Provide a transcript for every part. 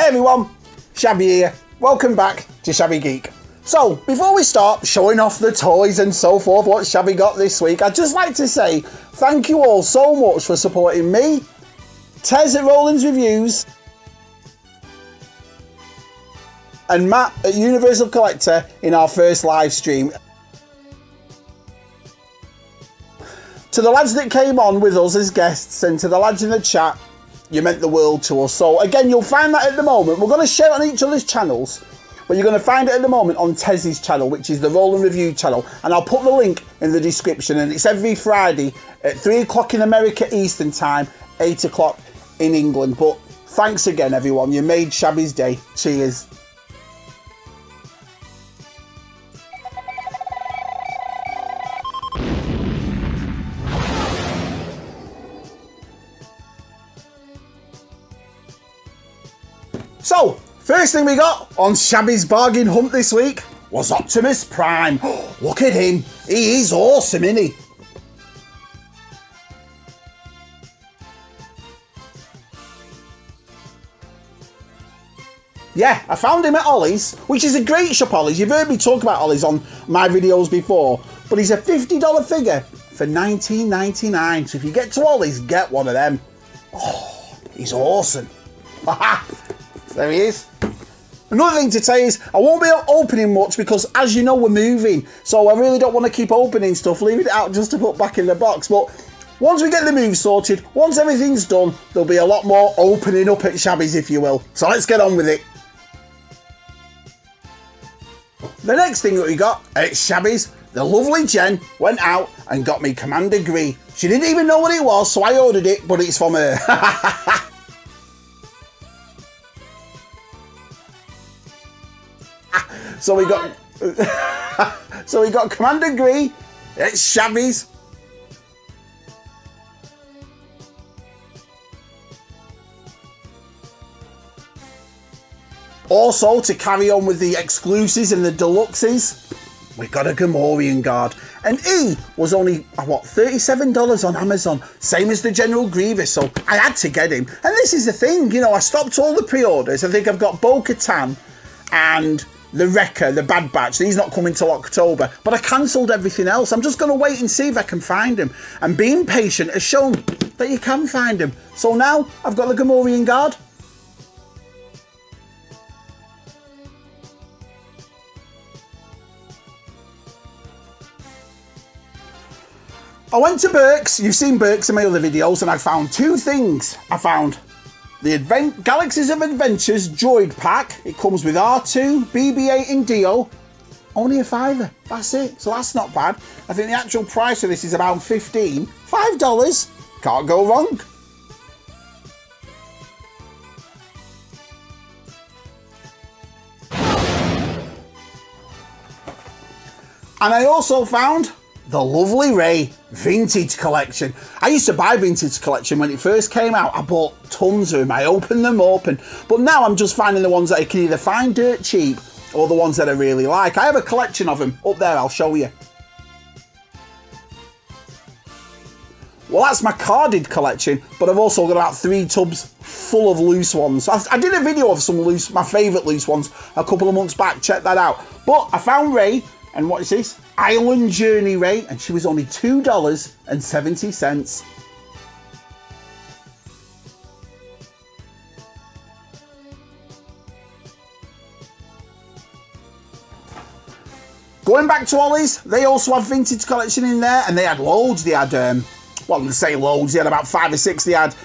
everyone, Shabby here. Welcome back to Shabby Geek. So, before we start showing off the toys and so forth, what Shabby got this week, I'd just like to say thank you all so much for supporting me, Tez at Rowlands Reviews, and Matt at Universal Collector in our first live stream. To the lads that came on with us as guests and to the lads in the chat, you meant the world to us. So again, you'll find that at the moment. We're going to share it on each other's channels, but you're going to find it at the moment on Tez's channel, which is the Rowlands Review channel. And I'll put the link in the description. And it's every Friday at 3 o'clock in America Eastern Time, 8 o'clock in England. But thanks again, everyone. You made Shabby's day. Cheers. So, first thing we got on Shabby's bargain hunt this week was Optimus Prime. Look at him. He is awesome, isn't he? Yeah, I found him at Ollie's, which is a great shop, Ollie's. You've heard me talk about Ollie's on my videos before, but he's a $50 figure for $19.99. So if you get to Ollie's, get one of them. Oh, he's awesome. There he is. Another thing to say is I won't be opening much because, as you know, we're moving. So I really don't want to keep opening stuff, leaving it out just to put back in the box. But once we get the move sorted, once everything's done, there'll be a lot more opening up at Shabby's, if you will. So let's get on with it. The next thing that we got at Shabby's, the lovely Jen went out and got me Commander Gree. She didn't even know what it was, so I ordered it, but it's from her. So we got Commander Gree at Shabby's. Also, to carry on with the exclusives and the deluxes, we got a Gamorrean guard. And he was only, what, $37 on Amazon. Same as the General Grievous, so I had to get him. And this is the thing, you know, I stopped all the pre-orders. I think I've got Bo-Katan and the Wrecker, the Bad Batch. He's not coming till October, but I cancelled everything else. I'm just going to wait and see if I can find him. And being patient has shown that you can find him. So now I've got the Gamorrean guard. I went to Burke's. You've seen Burke's in my other videos, and I found two things. I found the Galaxies of Adventures Droid Pack. It comes with R2, BB-8 and Dio. Only a $5. That's it. So that's not bad. I think the actual price of this is about $15. $5. Can't go wrong. And I also found the lovely Rey Vintage Collection. I used to buy Vintage Collection when it first came out. I bought tons of them. I opened them up, but now I'm just finding the ones that I can either find dirt cheap or the ones that I really like. I have a collection of them up there. I'll show you. Well, that's my carded collection, but I've also got about 3 tubs full of loose ones. I did a video of some my favourite loose ones a couple of months back. Check that out. But I found Rey, and what is this? Island Journey Rey, and she was only $2.70. Going back to Ollie's, they also have Vintage Collection in there, and they had loads. They had, well, they say loads, they had about 5 or 6. They had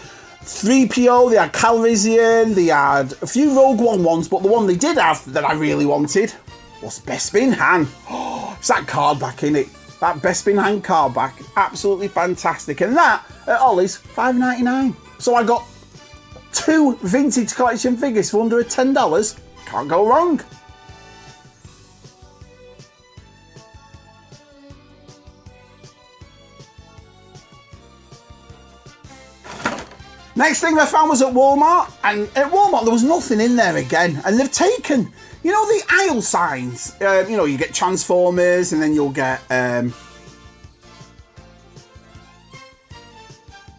3PO, they had Calrissian, they had a few Rogue One ones, but the one they did have that I really wanted was Bespin Han. Oh, it's that card back, in it. That Bespin Han card back. Absolutely fantastic. And that, at Ollie's, $5.99. So I got 2 Vintage Collection figures for under $10. Can't go wrong. Next thing I found was at Walmart, and at Walmart there was nothing in there again, and they've taken, you know, the aisle signs. You know, you get Transformers, and then you'll get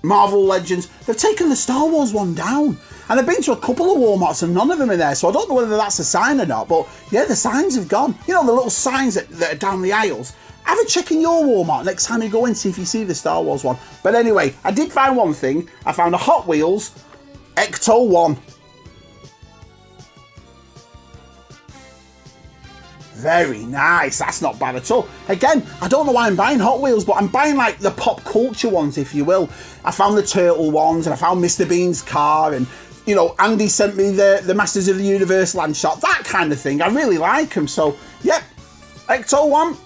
Marvel Legends. They've taken the Star Wars one down, And I've been to a couple of Walmarts and none of them are there, so I don't know whether that's a sign or not, but yeah, the signs have gone. You know, the little signs that are down the aisles. Have a check in your Walmart next time you go in, see if you see the Star Wars one. But anyway, I did find one thing. I found a Hot Wheels Ecto 1. Very nice, that's not bad at all. Again, I don't know why I'm buying Hot Wheels, but I'm buying like the pop culture ones, if you will. I found the Turtle ones, and I found Mr. Bean's car, and, you know, Andy sent me the Masters of the Universe land shot, that kind of thing. I really like them, so, yep, Ecto 1.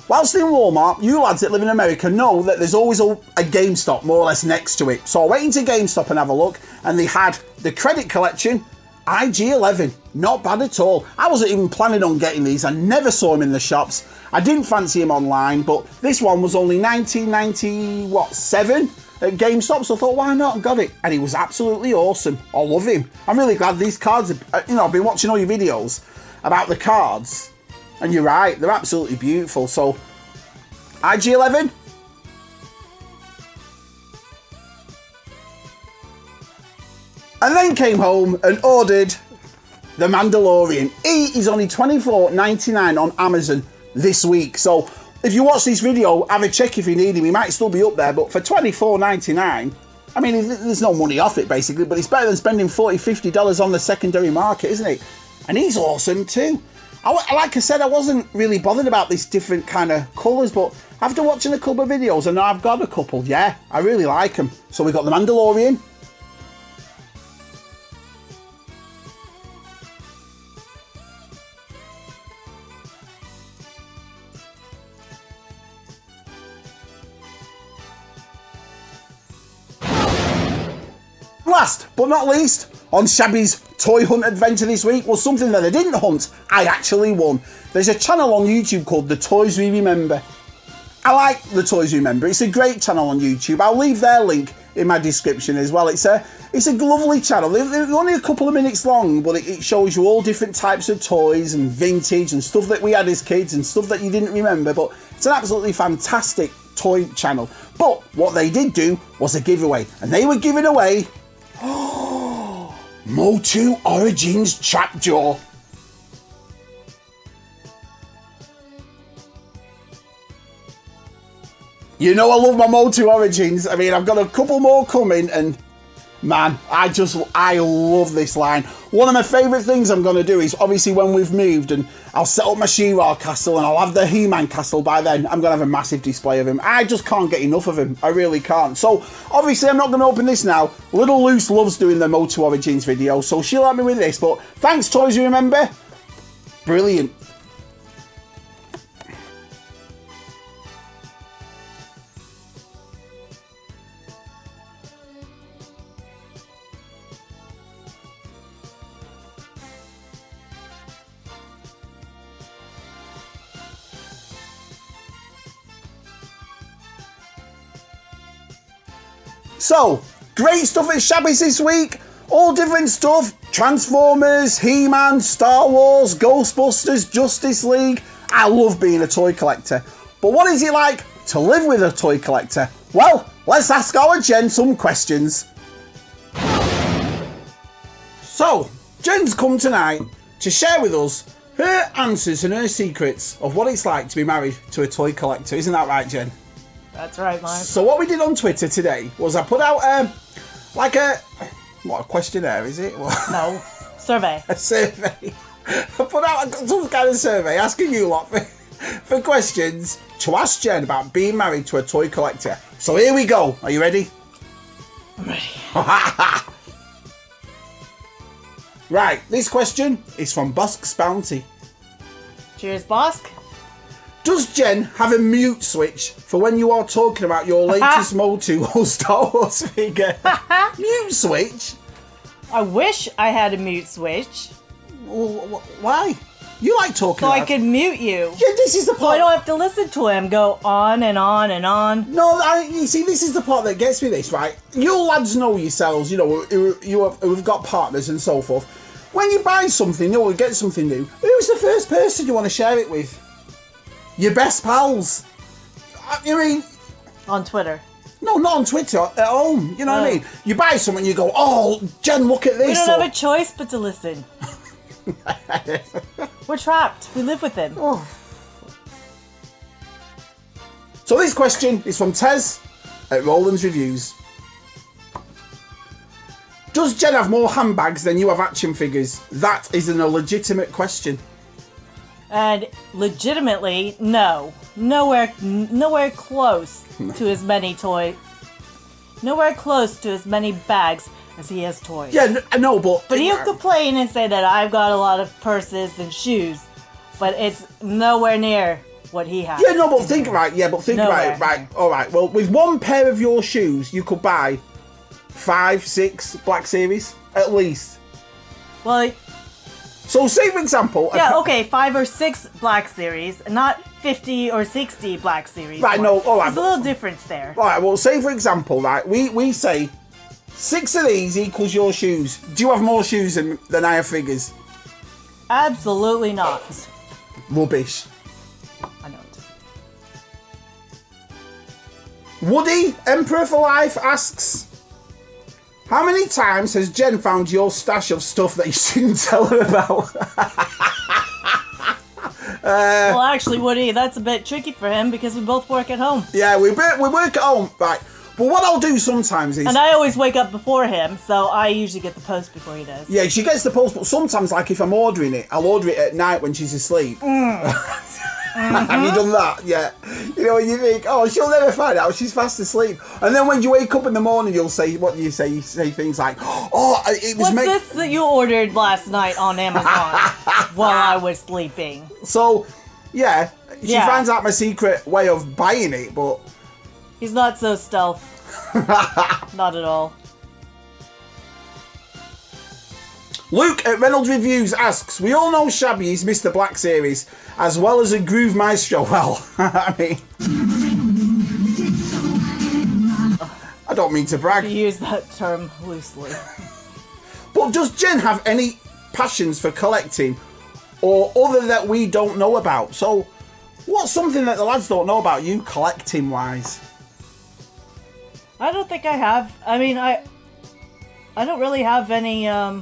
Whilst in Walmart, you lads that live in America know that there's always a GameStop more or less next to it. So I went into GameStop and have a look, and they had the credit collection, IG-11. Not bad at all. I wasn't even planning on getting these. I never saw them in the shops. I didn't fancy them online, but this one was only $19.97 at GameStop, so I thought, why not? And got it. And he was absolutely awesome. I love him. I'm really glad these cards, you know, I've been watching all your videos about the cards. And you're right, they're absolutely beautiful. So, IG-11. And then came home and ordered The Mandalorian. He is only $24.99 on Amazon this week. So, if you watch this video, have a check if you need him. He might still be up there, but for $24.99, I mean, there's no money off it basically, but it's better than spending $40, $50 on the secondary market, isn't it? And he's awesome too. Like I said, I wasn't really bothered about these different kind of colours, but after watching a couple of videos, and I've got a couple, yeah, I really like them. So we got the Mandalorian. Last but not least, on Shabby's toy hunt adventure this week was something that I didn't hunt, I actually won. There's a channel on YouTube called The Toys We Remember. I like The Toys We Remember, it's a great channel on YouTube. I'll leave their link in my description as well. It's a lovely channel. They're only a couple of minutes long, but it shows you all different types of toys and vintage and stuff that we had as kids and stuff that you didn't remember, but it's an absolutely fantastic toy channel. But what they did do was a giveaway, and they were giving away MOTU Origins Trapjaw. You know I love my MOTU Origins. I mean, I've got a couple more coming, and man, I love this line. One of my favourite things I'm going to do is, obviously when we've moved and I'll set up my She-Ra castle and I'll have the He-Man castle by then, I'm going to have a massive display of him. I just can't get enough of him. I really can't. So, obviously I'm not going to open this now. Little Luce loves doing the MOTU Origins video, so she'll help me with this. But thanks, Toys You Remember. Brilliant. So, great stuff at Shabby's this week. All different stuff. Transformers, He-Man, Star Wars, Ghostbusters, Justice League. I love being a toy collector. But what is it like to live with a toy collector? Well, let's ask our Jen some questions. So, Jen's come tonight to share with us her answers and her secrets of what it's like to be married to a toy collector. Isn't that right, Jen? That's right, Mark. So what we did on Twitter today was I put out a questionnaire, is it? No, survey. A survey. I put out some kind of survey asking you lot for questions to ask Jen about being married to a toy collector. So here we go. Are you ready? I'm ready. Right, this question is from Bosk's Bounty. Cheers, Bosk. Does Jen have a mute switch for when you are talking about your latest MOTU or Star Wars figure? Mute switch? I wish I had a mute switch. Well, why? You like talking so about... I could mute you. Yeah, this is the part... So I don't have to listen to him go on and on and on. No, you see, this is the part that gets me this, right? You lads know yourselves, you know, who've got partners and so forth. When you buy something new or get something new, who's the first person you want to share it with? Your best pals. I mean... On Twitter. No, not on Twitter, at home. You know what I mean? You buy something and you go, oh, Jen, look at this. We don't have a choice but to listen. We're trapped. We live with him. Oh. So this question is from Tez at Rowlands Reviews. Does Jen have more handbags than you have action figures? That is a legitimate question. And legitimately, no. Nowhere close to as many toys. Nowhere close to as many bags as he has toys. Yeah, no, but... But he'll complain and say that I've got a lot of purses and shoes, but it's nowhere near what he has. Yeah, no, but think about it. Right, all right. Well, with one pair of your shoes, you could buy 5, 6 Black Series, at least. Well... So, say for example... Yeah, okay, 5 or 6 Black Series, not 50 or 60 Black Series. Right, no, all right. There's a little difference there. All right, well, say for example, right, we say 6 of these equals your shoes. Do you have more shoes than I have figures? Absolutely not. Rubbish. I don't. Woody, Emperor for Life, asks... How many times has Jen found your stash of stuff that you didn't tell her about? Well, actually, Woody, that's a bit tricky for him because we both work at home. Yeah, we work at home, right. But what I'll do sometimes is... And I always wake up before him, so I usually get the post before he does. Yeah, she gets the post, but sometimes, like, if I'm ordering it, I'll order it at night when she's asleep. Have you done that? Yeah. You know, when you think, oh, she'll never find out, she's fast asleep. And then when you wake up in the morning, you'll say, what do you say? You say things like, oh, it was... What's this that you ordered last night on Amazon while I was sleeping? So, yeah, she finds out my secret way of buying it, but... He's not so stealth. Not at all. Luke at Rowlands Reviews asks, we all know Shabby is Mr. Black Series, as well as a groove maestro. Well, I mean... I don't mean to brag. You use that term loosely. But does Jen have any passions for collecting, or other that we don't know about? So, what's something that the lads don't know about you, collecting-wise? I don't think I have. I mean, I don't really have any, I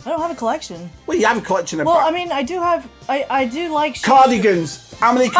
don't have a collection. Well, you have a collection of... Well, I mean, I do have... I do like... Cardigans. How many...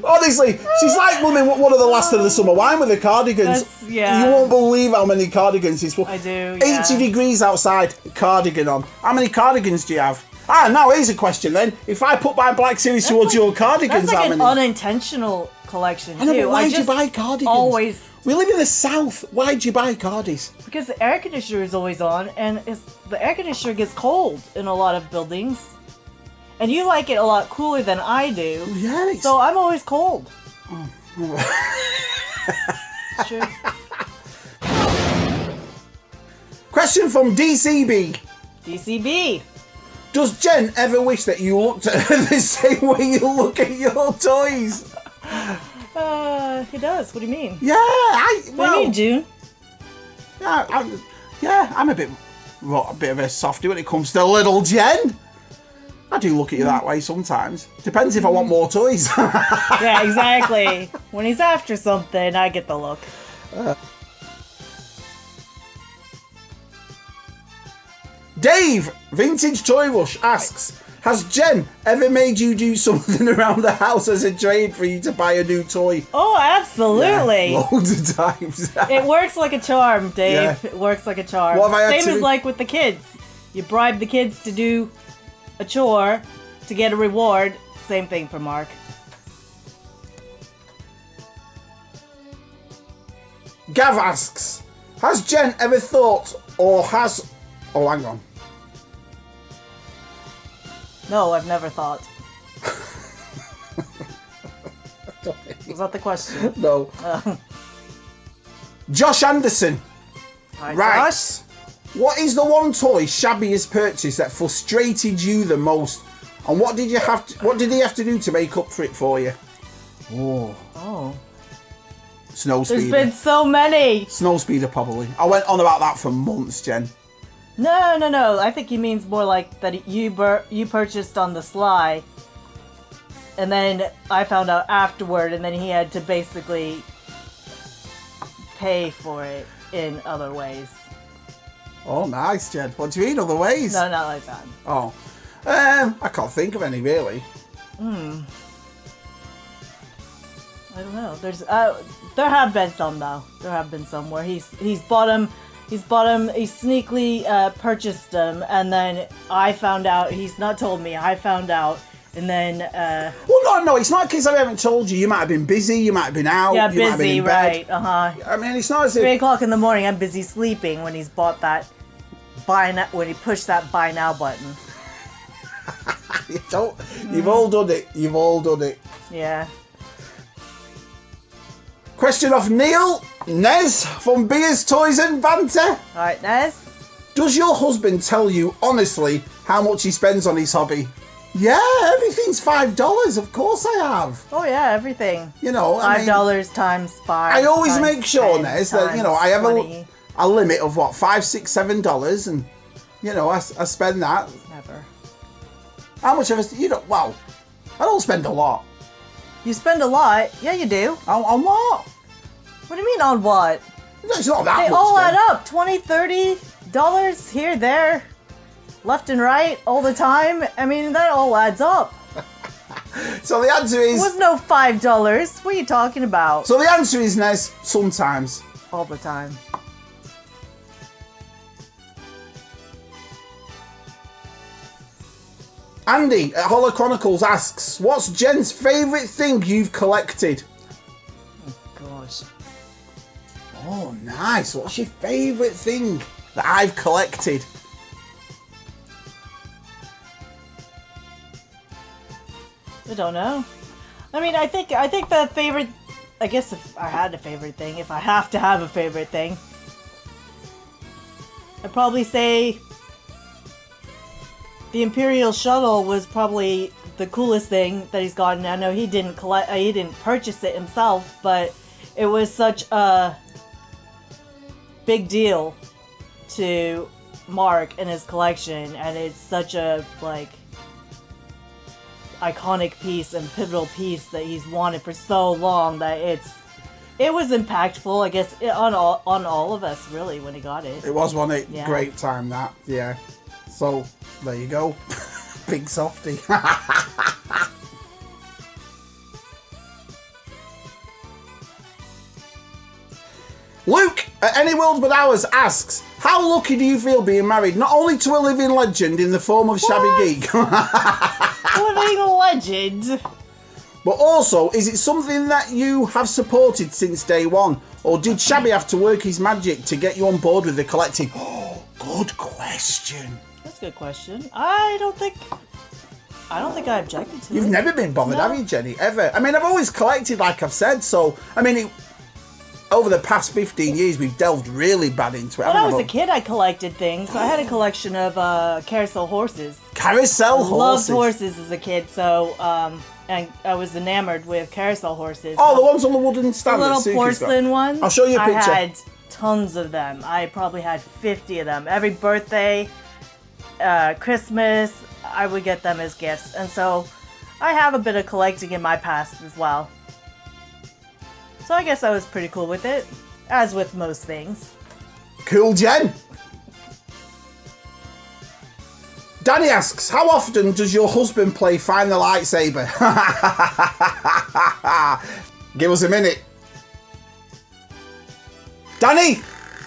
Honestly, she's like one of the last of the summer wine with the cardigans. Yeah. You won't believe how many cardigans he's... I do, yeah. 80 degrees outside, cardigan on. How many cardigans do you have? Ah, now here's a question then. If I put my Black Series towards your cardigans, that's like how many? An unintentional collection, I know, too. but why'd you buy cardigans? Always... We live in the south. Why'd you buy cardies? Because the air conditioner is always on, and the air conditioner gets cold in a lot of buildings. And you like it a lot cooler than I do. Yeah. So I'm always cold. Oh. True. Question from DCB. DCB. Does Jen ever wish that you looked at her the same way you look at your toys? He does. What do you mean? Yeah, What do you mean, June? Yeah, I'm a bit of a softie when it comes to little Jen. I do look at you that way sometimes. Depends if I want more toys. Yeah, exactly. When he's after something, I get the look. Dave, Vintage Toy Rush, asks, has Jen ever made you do something around the house as a trade for you to buy a new toy? Oh, absolutely. Yeah, loads of times. It works like a charm, Dave. Yeah. It works like a charm. What have I Same as like with the kids. You bribe the kids to do a chore to get a reward. Same thing for Mark. Gav asks, has Jen ever thought or has... Oh, hang on. No, I've never thought. Was that the question? No. Josh Anderson. Hi, Right. Josh. What is the one toy Shabby has purchased that frustrated you the most? And what did he have to do to make up for it for you? Oh. Snow There's speeder. been so many. Snow speeder, probably. I went on about that for months, Jen. No. I think he means more like that you purchased on the sly, and then I found out afterward, and then he had to basically pay for it in other ways. Oh, nice, Jen. What do you mean, other ways? No, not like that. Oh. I can't think of any, really. I don't know. There have been some, though. There have been some where he's bought him, he sneakily purchased them, and then I found out, he's not told me, I found out, and then... Well, no, it's not because I haven't told you. You might have been busy, you might have been out, yeah, you might have been busy, in bed. right, I mean, it's not as if... 3 o'clock in the morning, I'm busy sleeping when he's bought that when he pushed that buy now button. You've all done it. You've all done it. Yeah. Question off Neil Nez from Beers, Toys and Banter. Alright, Nez? Does your husband tell you honestly how much he spends on his hobby? Yeah, everything's $5. Of course I have. Oh yeah, everything. You know, $5 times 5. I always times make sure, 10 Nez, that, you know, I have 20. a limit of what, $5, $6, $7, and you know, I spend that. Never. How much of a, you know, well, I don't spend a lot. You spend a lot. Yeah, you do. On what? What do you mean on what? It's not that They much. all then. add up. $20, $30 here, there, left and right, all the time. I mean, that all adds up. So the answer It is... was no $5. What are you talking about? So the answer is, Nez, sometimes. All the time. Andy at Hollow Chronicles asks, what's Jen's favourite thing you've collected? Oh, gosh. Oh, nice. What's your favourite thing that I've collected? I don't know. I mean, I think the favorite... I guess if I had a favorite thing, if I have to have a favorite thing, I'd probably say the Imperial Shuttle was probably the coolest thing that he's gotten. I know he didn't purchase it himself, but it was such a big deal to Mark and his collection, and it's such a iconic piece and pivotal piece that he's wanted for so long that it was impactful, I guess, on all of us really when he got it. It was, wasn't it? Yeah. Great time, that. Yeah. So, there you go. Big softy. Luke, at Any World But Ours, asks, how lucky do you feel being married not only to a living legend in the form of Shabby Geek, Living legend. but also, is it something that you have supported since day one? Or did Shabby have to work his magic to get you on board with the collecting? Oh, good question. That's a good question. I don't think I objected to it. You've never been bothered, No. have you, Jenny? Ever? I mean, I've always collected, like I've said, so, I mean, over the past 15 years, we've delved really bad into it. When I haven't was we? a kid, I collected things. I had a collection of carousel horses. Carousel horses? Loved horses as a kid, so and I was enamored with carousel horses. Oh, So the ones on the wooden stand. the that little Suki's porcelain got. ones. I'll show you a picture. I had tons of them. I probably had 50 of them. Every birthday, Christmas, I would get them as gifts. And so I have a bit of collecting in my past as well. So I guess I was pretty cool with it, as with most things. Cool, Jen. Danny asks, how often does your husband play Find the Lightsaber? Give us a minute. Danny,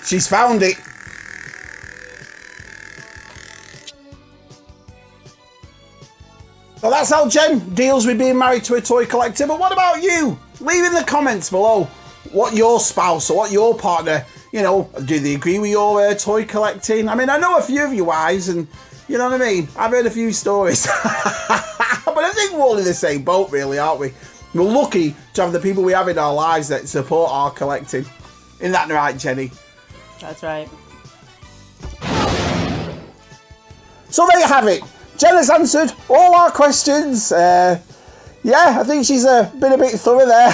she's found it. Well, that's how Jen deals with being married to a toy collector. But what about you? Leave in the comments below what your spouse or what your partner, you know, do they agree with your toy collecting? I mean, I know a few of you wives, and you know what I mean? I've heard a few stories. But I think we're all in the same boat, really, aren't we? We're lucky to have the people we have in our lives that support our collecting. Isn't that right, Jenny? That's right. So there you have it. Jen has answered all our questions. Yeah, I think she's been a bit thorough there.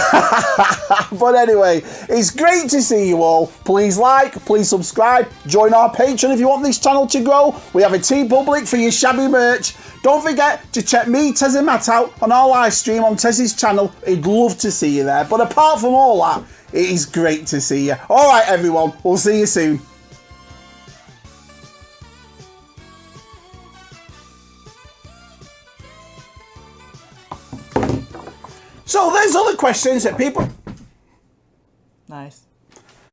But anyway, it's great to see you all. Please like, please subscribe, join our Patreon if you want this channel to grow. We have a TeePublic for your shabby merch. Don't forget to check me, Tez and Matt out on our live stream on Tez's channel. He'd love to see you there. But apart from all that, it is great to see you. All right, everyone, we'll see you soon. So there's other questions that people... Nice.